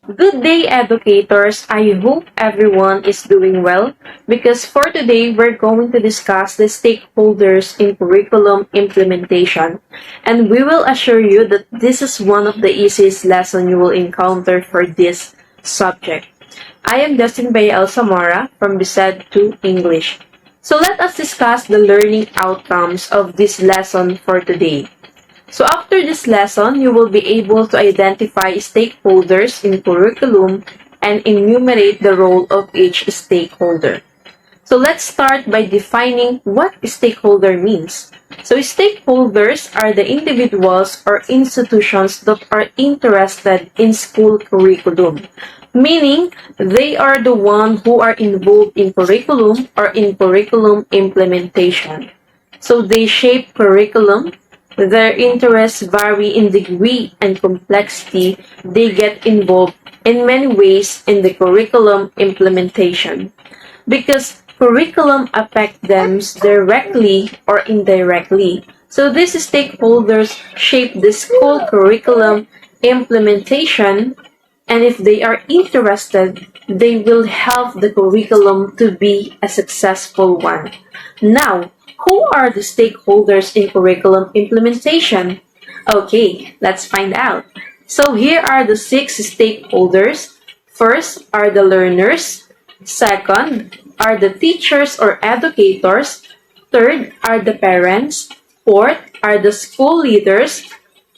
Good day, educators. I hope everyone is doing well because for today we're going to discuss the stakeholders in curriculum implementation, and we will assure you that this is one of the easiest lessons you will encounter for this subject. I am Justin Bayel Samora from BSED 2 English. So let us discuss the learning outcomes of this lesson for today. So after this lesson, you will be able to identify stakeholders in curriculum and enumerate the role of each stakeholder. So let's start by defining what stakeholder means. So stakeholders are the individuals or institutions that are interested in school curriculum, meaning they are the ones who are involved in curriculum or in curriculum implementation. So they shape curriculum. Their interests vary in degree and complexity. They get involved in many ways in the curriculum implementation because curriculum affect them directly or indirectly. So these stakeholders shape the school curriculum implementation, and if they are interested, they will help the curriculum to be a successful one. Now, who are the stakeholders in curriculum implementation? Okay, let's find out. So here are the 6 stakeholders. First are the learners. Second are the teachers or educators. Third are the parents. Fourth are the school leaders.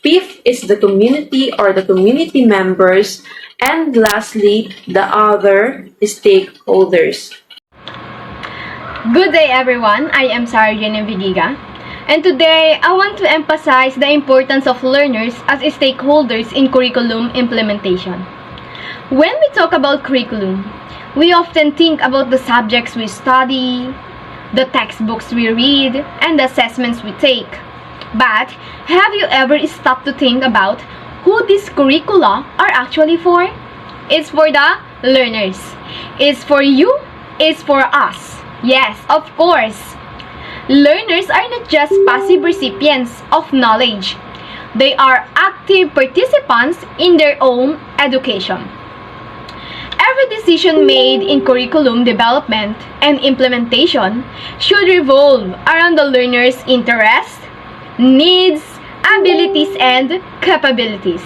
Fifth is the community or the community members. And lastly, the other stakeholders. Good day everyone, I am Sarah Vigiga, and today I want to emphasize the importance of learners as stakeholders in curriculum implementation. When we talk about curriculum, we often think about the subjects we study, the textbooks we read, and the assessments we take. But have you ever stopped to think about who these curricula are actually for? It's for the learners. It's for you. It's for us. Yes, of course. Learners are not just passive recipients of knowledge. They are active participants in their own education. Every decision made in curriculum development and implementation should revolve around the learner's interests, needs, abilities, and capabilities.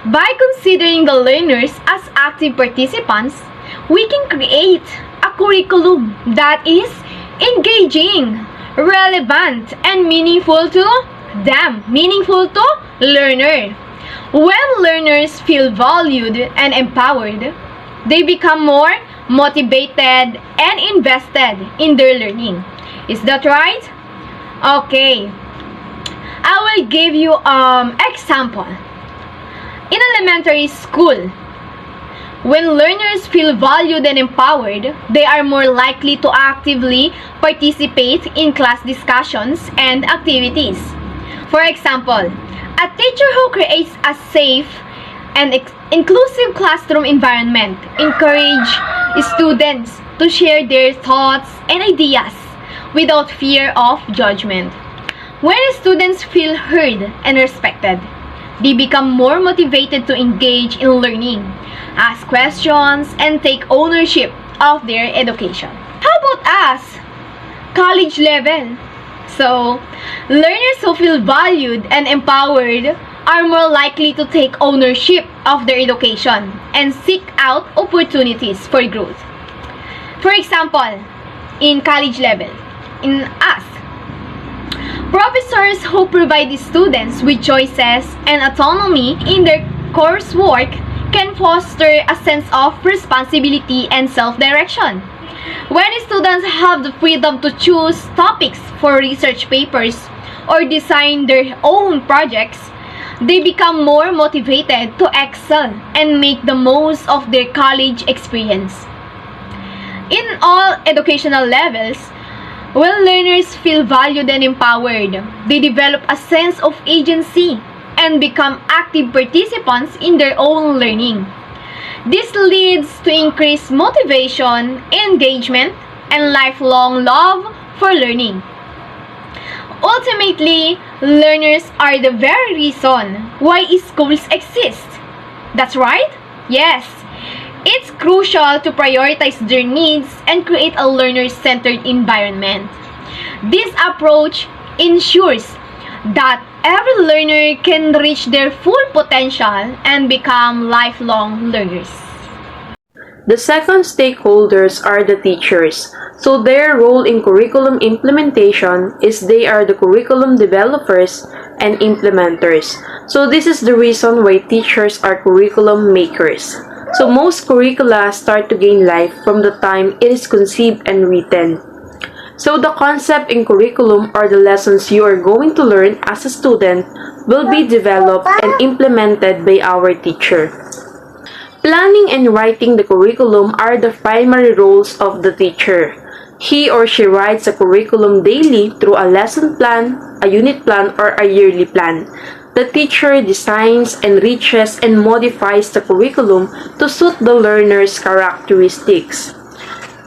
By considering the learners as active participants, we can create a curriculum that is engaging, relevant, and meaningful to them, meaningful to learner. When learners feel valued and empowered, they become more motivated and invested in their learning. Is that right? Okay. I will give you example. In elementary school, when learners feel valued and empowered, they are more likely to actively participate in class discussions and activities. For example, a teacher who creates a safe and inclusive classroom environment encourages students to share their thoughts and ideas without fear of judgment. When students feel heard and respected, they become more motivated to engage in learning, ask questions, and take ownership of their education. How about us? College level. So, learners who feel valued and empowered are more likely to take ownership of their education and seek out opportunities for growth. For example, in college level, in us, professors who provide students with choices and autonomy in their coursework can foster a sense of responsibility and self-direction. When students have the freedom to choose topics for research papers or design their own projects, they become more motivated to excel and make the most of their college experience. In all educational levels, when learners feel valued and empowered, they develop a sense of agency and become active participants in their own learning. This leads to increased motivation, engagement, and lifelong love for learning. Ultimately, learners are the very reason why schools exist. That's right? Yes, it's crucial to prioritize their needs and create a learner-centered environment. This approach ensures that every learner can reach their full potential and become lifelong learners. The second stakeholders are the teachers. So their role in curriculum implementation is they are the curriculum developers and implementers. So this is the reason why teachers are curriculum makers. So most curricula start to gain life from the time it is conceived and written. So the concept in curriculum or the lessons you are going to learn as a student will be developed and implemented by our teacher. Planning and writing the curriculum are the primary roles of the teacher. He or she writes a curriculum daily through a lesson plan, a unit plan, or a yearly plan. The teacher designs, enriches, and modifies the curriculum to suit the learner's characteristics.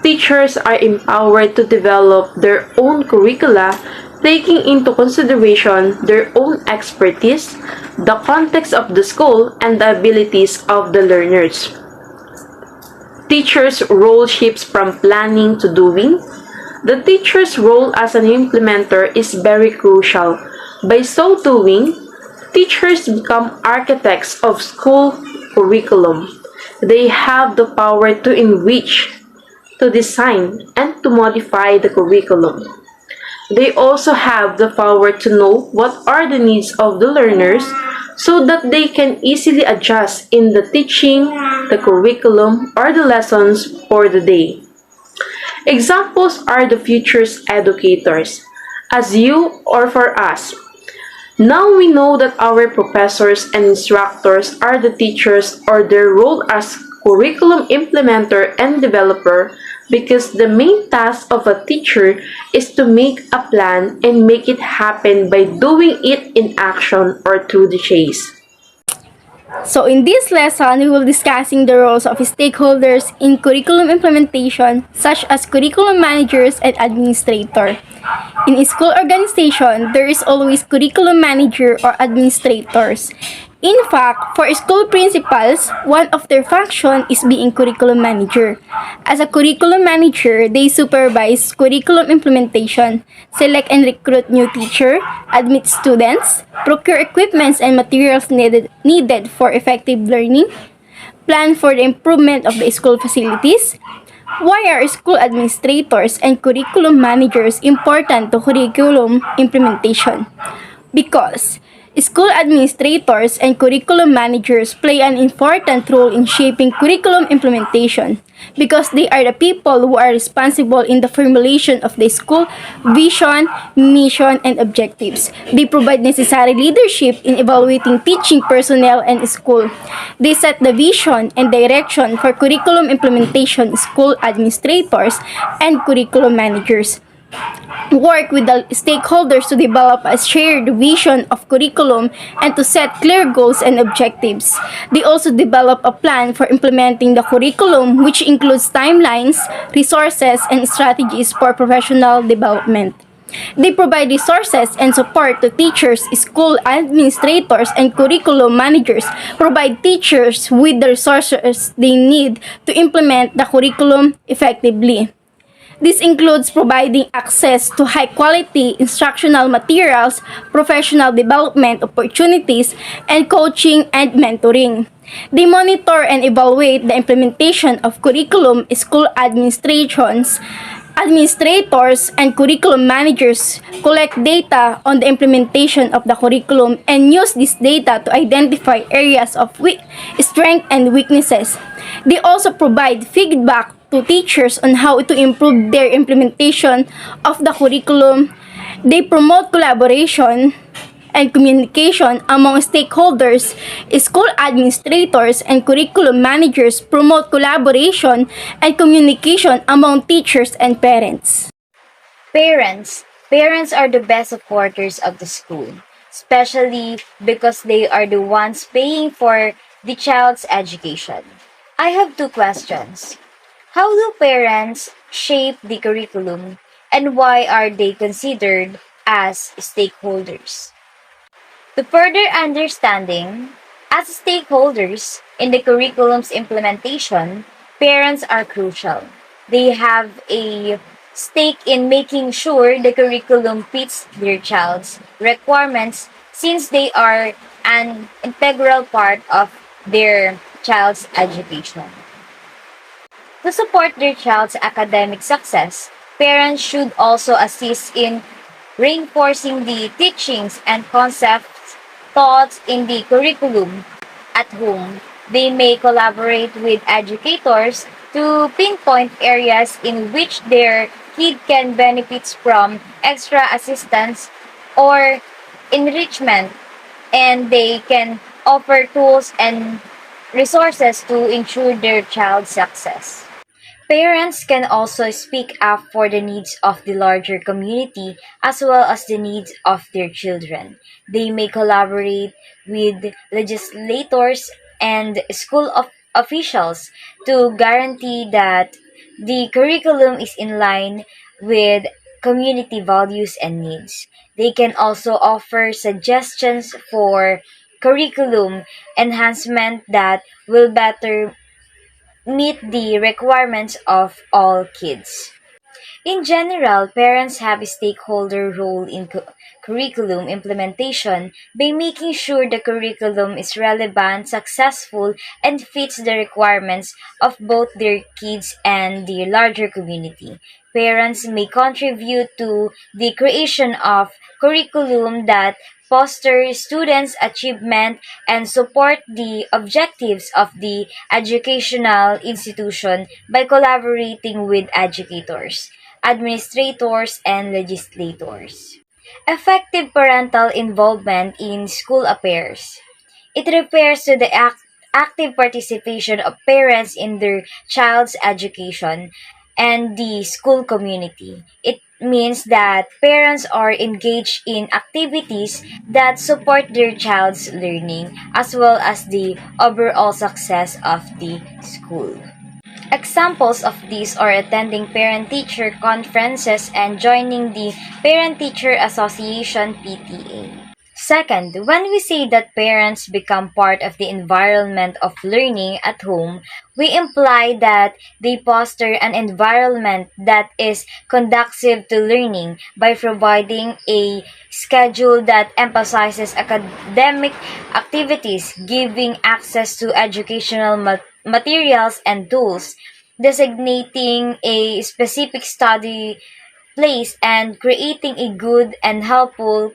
Teachers are empowered to develop their own curricula, taking into consideration their own expertise, the context of the school, and the abilities of the learners. Teachers' role shifts from planning to doing. The teacher's role as an implementer is very crucial. By so doing, teachers become architects of school curriculum. They have the power to enrich, to design, and to modify the curriculum. They also have the power to know what are the needs of the learners so that they can easily adjust in the teaching, the curriculum, or the lessons for the day. Examples are the future's educators, as you or for us. Now we know that our professors and instructors are the teachers or their role as curriculum implementer and developer because the main task of a teacher is to make a plan and make it happen by doing it in action or through the chase. So in this lesson, we will discussing the roles of stakeholders in curriculum implementation, such as curriculum managers and administrator. In a school organization, there is always curriculum manager or administrators. In fact, for school principals, one of their function is being curriculum manager. As a curriculum manager, they supervise curriculum implementation, select and recruit new teacher, admit students, procure equipments and materials needed for effective learning, plan for the improvement of the school facilities. Why are school administrators and curriculum managers important to curriculum implementation? Because school administrators and curriculum managers play an important role in shaping curriculum implementation because they are the people who are responsible in the formulation of the school vision, mission, and objectives. They provide necessary leadership in evaluating teaching personnel and school. They set the vision and direction for curriculum implementation. School administrators and curriculum managers work with the stakeholders to develop a shared vision of curriculum and to set clear goals and objectives. They also develop a plan for implementing the curriculum, which includes timelines, resources, and strategies for professional development. They provide resources and support to teachers, school administrators, and curriculum managers. Provide teachers with the resources they need to implement the curriculum effectively. This includes providing access to high-quality instructional materials, professional development opportunities, and coaching and mentoring. They monitor and evaluate the implementation of curriculum. School administrators, and curriculum managers collect data on the implementation of the curriculum and use this data to identify areas of strength and weaknesses. They also provide feedback to teachers on how to improve their implementation of the curriculum. They promote collaboration and communication among stakeholders. School administrators and curriculum managers promote collaboration and communication among teachers and parents. Parents. Parents are the best supporters of the school, especially because they are the ones paying for the child's education. I have two questions. How do parents shape the curriculum and why are they considered as stakeholders? To further understanding, As stakeholders in the curriculum's implementation, parents are crucial. They have a stake in making sure the curriculum fits their child's requirements since they are an integral part of their child's education. To support their child's academic success, parents should also assist in reinforcing the teachings and concepts taught in the curriculum at home. They may collaborate with educators to pinpoint areas in which their kid can benefit from extra assistance or enrichment, and they can offer tools and resources to ensure their child's success. Parents can also speak up for the needs of the larger community as well as the needs of their children. They may collaborate with legislators and officials to guarantee that the curriculum is in line with community values and needs. They can also offer suggestions for curriculum enhancement that will better meet the requirements of all kids. In general, parents have a stakeholder role in curriculum implementation by making sure the curriculum is relevant, successful, and fits the requirements of both their kids and the larger community. Parents may contribute to the creation of curriculum that foster students' achievement and support the objectives of the educational institution by collaborating with educators, administrators, and legislators. Effective parental involvement in school affairs. It refers to the active participation of parents in their child's education and the school community. It means that parents are engaged in activities that support their child's learning as well as the overall success of the school. Examples of these are attending parent-teacher conferences and joining the Parent-Teacher Association PTA. Second, when we say that parents become part of the environment of learning at home, we imply that they foster an environment that is conducive to learning by providing a schedule that emphasizes academic activities, giving access to educational materials and tools, designating a specific study place, and creating a good and helpful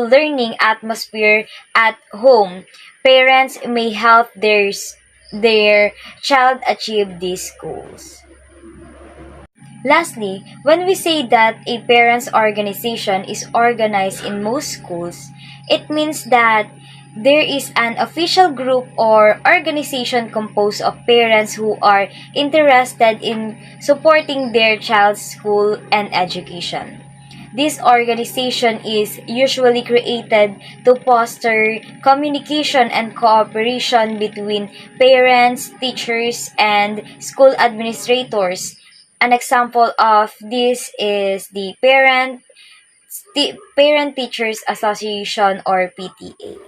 learning atmosphere at home. Parents may help their child achieve these goals. Lastly, when we say that a parents' organization is organized in most schools, it means that there is an official group or organization composed of parents who are interested in supporting their child's school and education. This organization is usually created to foster communication and cooperation between parents, teachers, and school administrators. An example of this is the Parent Teachers Association or PTA.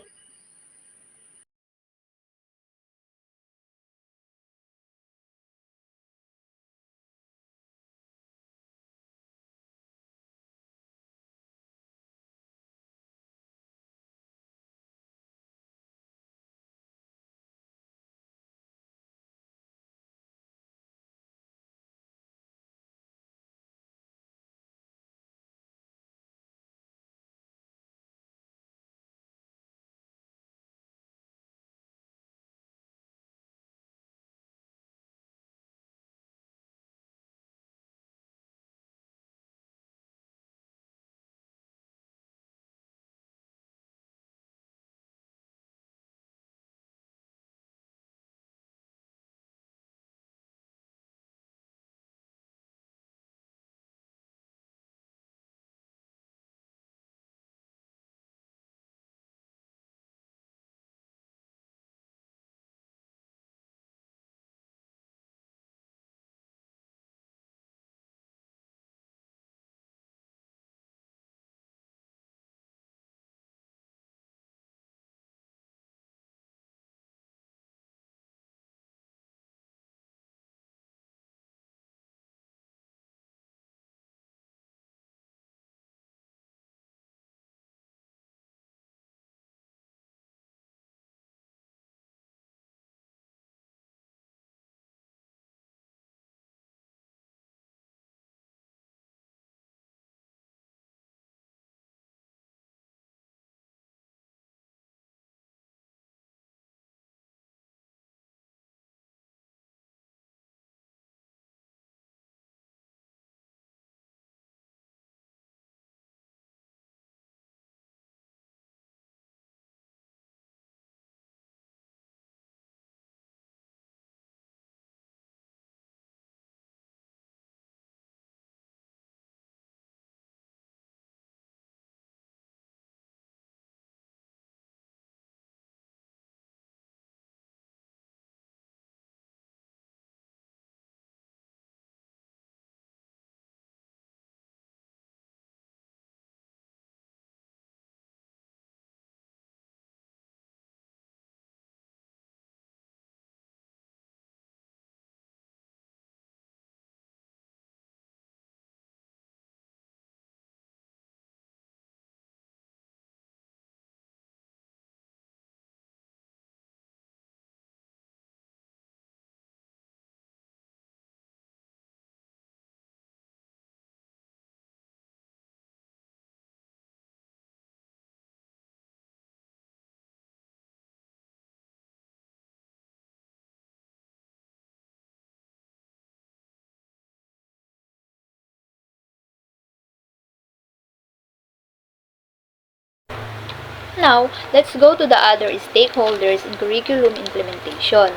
Now, let's go to the other stakeholders in curriculum implementation.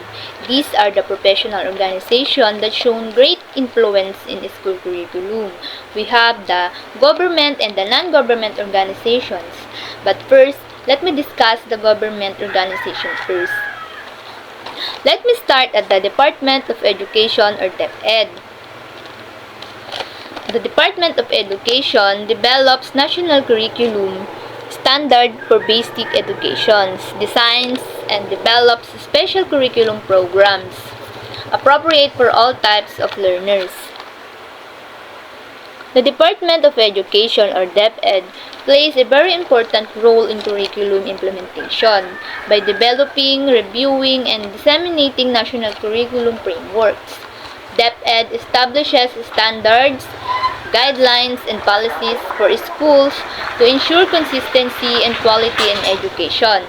These are the professional organizations that shown great influence in school curriculum. We have the government and the non-government organizations. But first, let me discuss the government organization first. Let me start at the Department of Education or DepEd. The Department of Education develops national curriculum standard for basic education, designs and develops special curriculum programs appropriate for all types of learners. The Department of Education or DepEd plays a very important role in curriculum implementation by developing, reviewing, and disseminating national curriculum frameworks. DepEd establishes standards, guidelines, and policies for schools to ensure consistency and quality in education.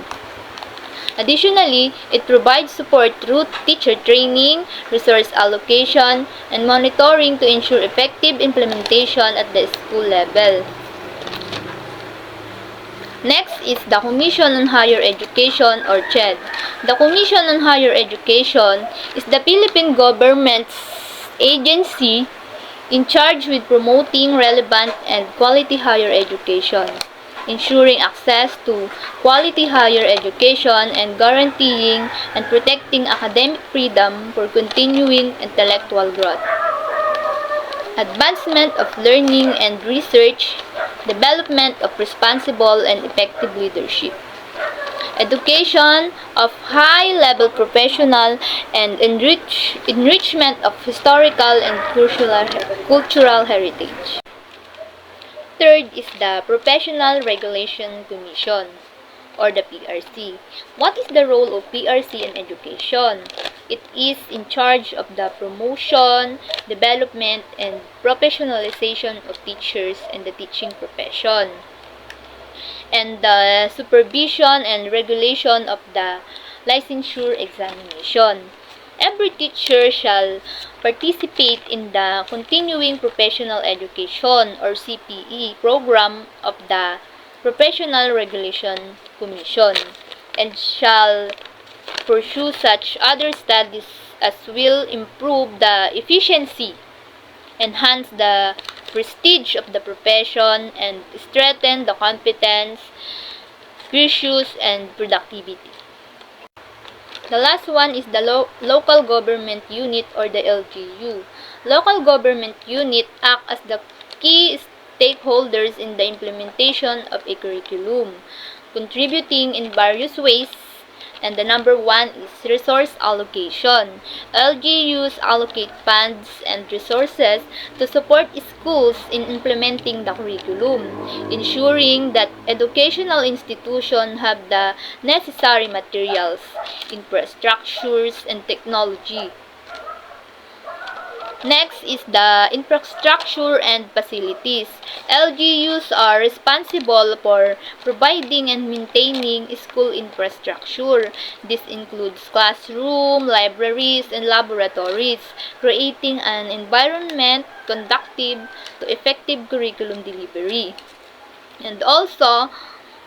Additionally, it provides support through teacher training, resource allocation, and monitoring to ensure effective implementation at the school level. Next is the Commission on Higher Education or CHED. The Commission on Higher Education is the Philippine government's agency in charge with promoting relevant and quality higher education, ensuring access to quality higher education, and guaranteeing and protecting academic freedom for continuing intellectual growth. Advancement of learning and research, development of responsible and effective leadership, education of high-level professional, and enrichment of historical and cultural heritage. Third is the Professional Regulation Commission or the PRC. What is the role of PRC in education? It is in charge of the promotion, development, and professionalization of teachers and the teaching profession, and the supervision and regulation of the licensure examination. Every teacher shall participate in the Continuing Professional Education or CPE program of the Professional Regulation Commission and shall pursue such other studies as will improve the efficiency, enhance the prestige of the profession, and strengthen the competence, virtues, and productivity. The last one is the Local Government Unit or the LGU. Local Government Unit act as the key stakeholders in the implementation of a curriculum, contributing in various ways, and the number one is resource allocation. LGUs allocate funds and resources to support schools in implementing the curriculum, ensuring that educational institutions have the necessary materials, infrastructures, and technology. Next is the infrastructure and facilities. LGUs are responsible for providing and maintaining school infrastructure. This includes classrooms, libraries, and laboratories, creating an environment conducive to effective curriculum delivery. And also,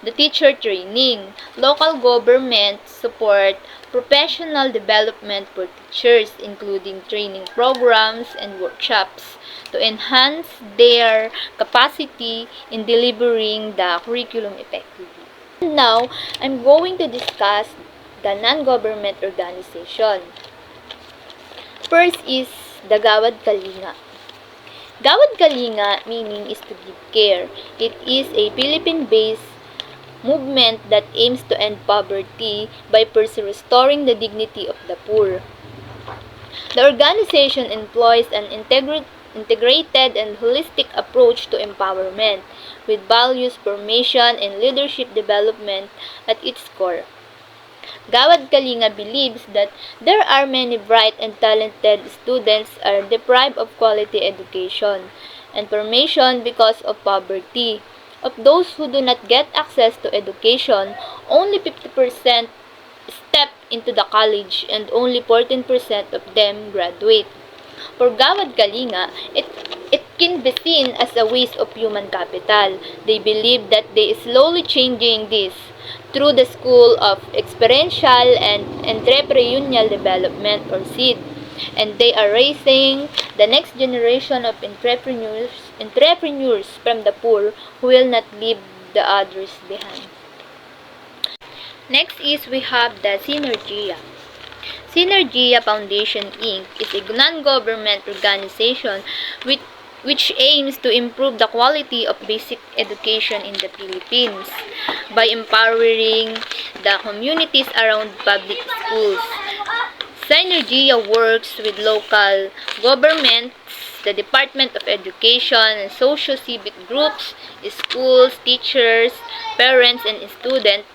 the teacher training. Local governments support professional development for teachers, including training programs and workshops to enhance their capacity in delivering the curriculum effectively. Now, I'm going to discuss the non-government organization. First is the Gawad Kalinga. Gawad Kalinga meaning is to give care. It is a Philippine-based movement that aims to end poverty by first restoring the dignity of the poor. The organization employs an integrated and holistic approach to empowerment, with values formation and leadership development at its core. Gawad Kalinga believes that there are many bright and talented students are deprived of quality education and formation because of poverty. Of those who do not get access to education, only 50% step into the college and only 14% of them graduate. For Gawad Kalinga, it can be seen as a waste of human capital. They believe that they are slowly changing this. through the School of Experiential and Entrepreneurial Development or SEED, and they are raising the next generation of entrepreneurs from the poor who will not leave the others behind. Next is we have the Synergia. Synergia Foundation Inc. is a non-government organization which aims to improve the quality of basic education in the Philippines by empowering the communities around public schools. Synergia works with local governments, the Department of Education, and socio-civic groups, schools, teachers, parents, and students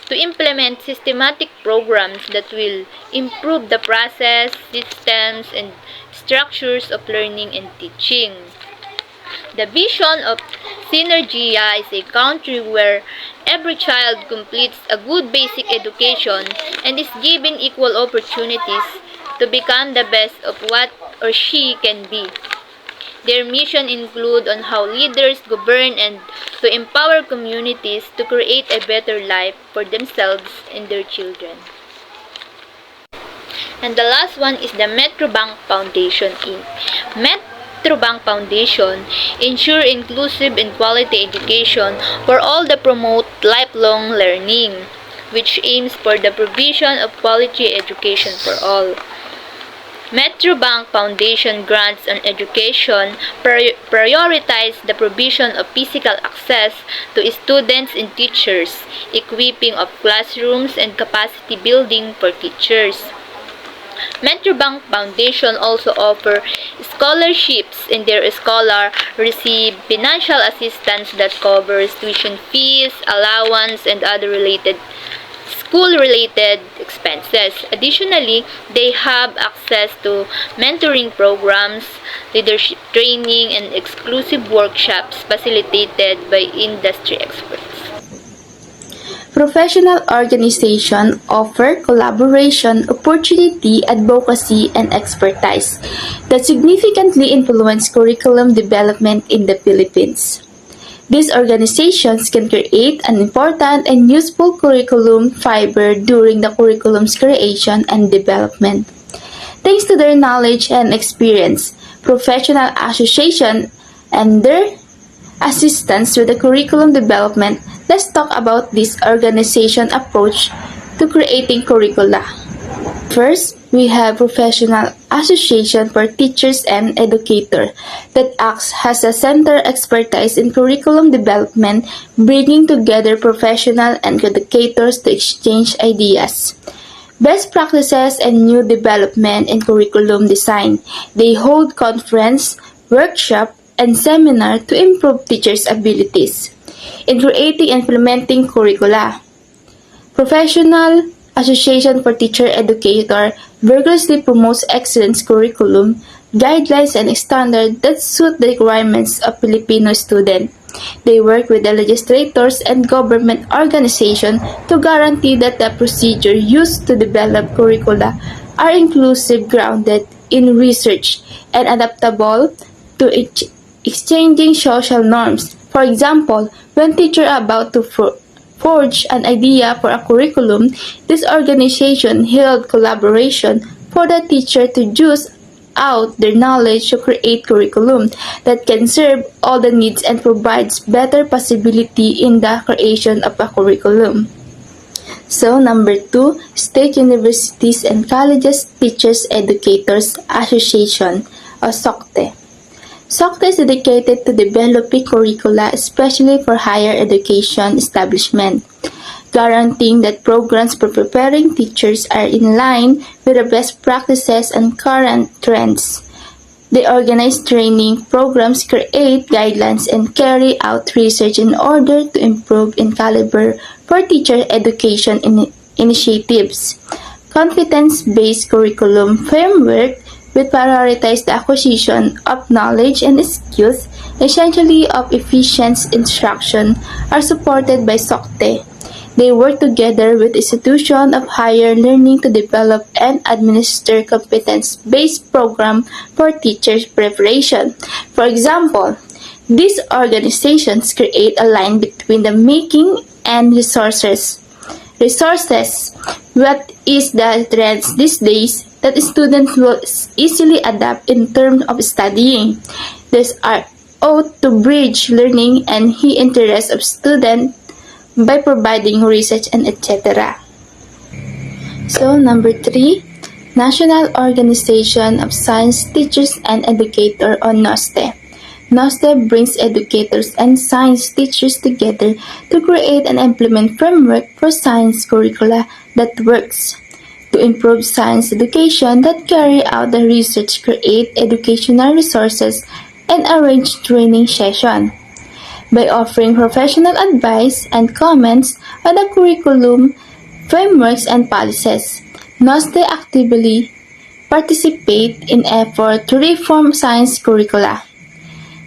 to implement systematic programs that will improve the process, systems, and structures of learning and teaching. The vision of Synergia is a country where every child completes a good basic education and is given equal opportunities to become the best of what or she can be. Their mission include on how leaders govern and to empower communities to create a better life for themselves and their children. And the last one is the Metrobank Foundation Inc. Metrobank Foundation ensure inclusive and quality education for all that promote lifelong learning, which aims for the provision of quality education for all. Metrobank Foundation grants on education prioritize the provision of physical access to students and teachers, equipping of classrooms and capacity building for teachers. Metrobank Foundation also offer scholarships, and their scholar receive financial assistance that covers tuition fees, allowance, and other school-related expenses. Additionally, they have access to mentoring programs, leadership training, and exclusive workshops facilitated by industry experts. Professional organizations offer collaboration, opportunity, advocacy, and expertise that significantly influence curriculum development in the Philippines. These organizations can create an important and useful curriculum fiber during the curriculum's creation and development. Thanks to their knowledge and experience, professional associations and their assistance with the curriculum development, let's talk about this organization approach to creating curricula. First, we have Professional Association for Teachers and Educators that acts as a center expertise in curriculum development, bringing together professionals and educators to exchange ideas, best practices, and new development in curriculum design. They hold conference, workshop, and seminar to improve teachers' abilities in creating and implementing curricula. Professional Association for Teacher Educator vigorously promotes excellence curriculum, guidelines, and standards that suit the requirements of Filipino students. They work with the legislators and government organizations to guarantee that the procedure used to develop curricula are inclusive, grounded in research, and adaptable to exchanging social norms. For example, when teachers are about to forge an idea for a curriculum, this organization held collaboration for the teacher to use out their knowledge to create curriculum that can serve all the needs and provides better possibility in the creation of a curriculum. So, number 2, State Universities and Colleges Teachers Educators Association, or SOCTE. SOCTE is dedicated to developing curricula, especially for higher education establishment, guaranteeing that programs for preparing teachers are in line with the best practices and current trends. They organize training programs, create guidelines, and carry out research in order to improve in caliber for teacher education initiatives. Competence-based curriculum framework will prioritize the acquisition of knowledge and skills, essentially of efficient instruction, are supported by SOCTE. They work together with institutions of higher learning to develop and administer competence-based program for teachers' preparation. For example, these organizations create a line between the making and resources, resources. What is the trends these days that students will easily adapt in terms of studying? These are ought to bridge learning and the interest of students by providing research and etc. So number 3, National Organization of Science Teachers and Educators or NOSTE. NOSTE brings educators and science teachers together to create and implement framework for science curricula that works to improve science education that carry out the research, create educational resources, and arrange training sessions. By offering professional advice and comments on the curriculum, frameworks, and policies, NOSTE actively participate in effort to reform science curricula.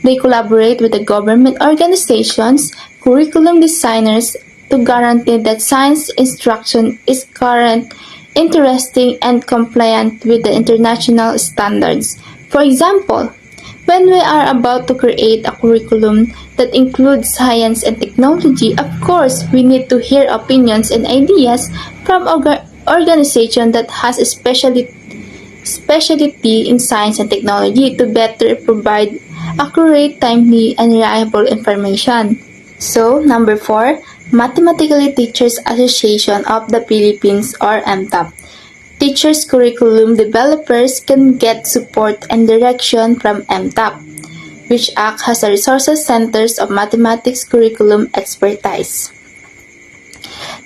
They collaborate with the government organizations, curriculum designers to guarantee that science instruction is current, interesting, and compliant with the international standards. For example, when we are about to create a curriculum that includes science and technology, of course, we need to hear opinions and ideas from organizations that has a specialty in science and technology to better provide accurate, timely, and reliable information. So, number 4, Mathematical Teachers Association of the Philippines or MTAP. Teachers curriculum developers can get support and direction from MTAP, which acts as a resources centers of mathematics curriculum expertise.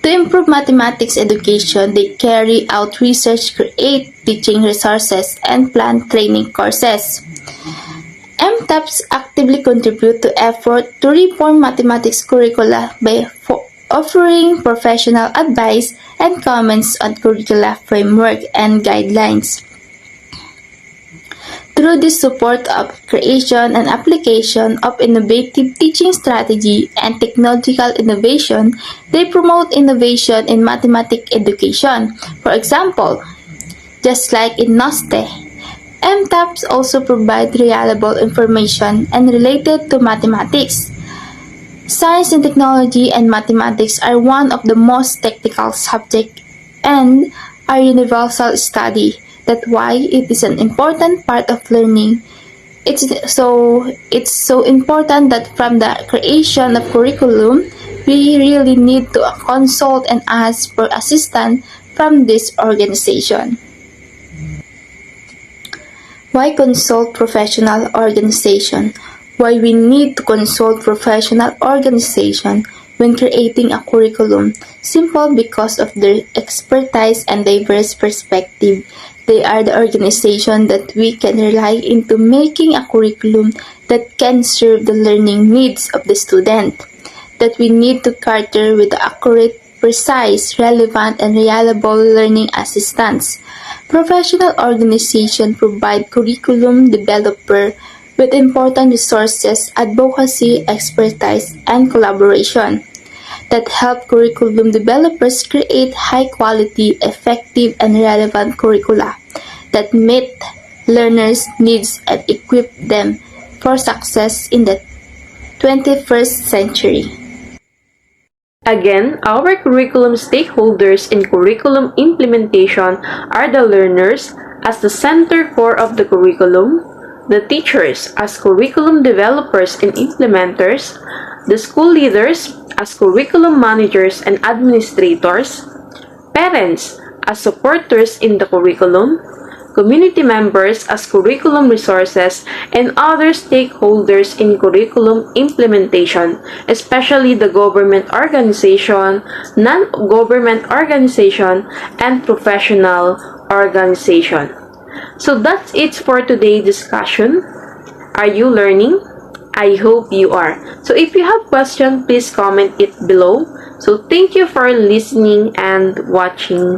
To improve mathematics education, they carry out research, create teaching resources, and plan training courses. MTAPs actively contribute to effort to reform mathematics curricula by offering professional advice and comments on curricula framework and guidelines. Through the support of creation and application of innovative teaching strategy and technological innovation, they promote innovation in mathematics education. For example, just like in NOSTE, MTAPs also provide reliable information and related to mathematics. Science and technology and mathematics are one of the most technical subjects and are universal study. That's why it is an important part of learning. It's so important that from the creation of curriculum, we really need to consult and ask for assistance from this organization. Why consult professional organization? Why we need to consult professional organization when creating a curriculum? Simple, because of their expertise and diverse perspective. They are the organization that we can rely into making a curriculum that can serve the learning needs of the student. That we need to cater with accurate, precise, relevant, and reliable learning assistance. Professional organization provide curriculum developer with important resources, advocacy, expertise, and collaboration that help curriculum developers create high-quality, effective, and relevant curricula that meet learners' needs and equip them for success in the 21st century. Again, our curriculum stakeholders in curriculum implementation are the learners as the center core of the curriculum, the teachers as curriculum developers and implementers, the school leaders as curriculum managers and administrators, parents as supporters in the curriculum, community members as curriculum resources, and other stakeholders in curriculum implementation, especially the government organization, non-government organization, and professional organization. So that's it for today's discussion. Are you learning? I hope you are. So if you have questions, please comment it below. So thank you for listening and watching.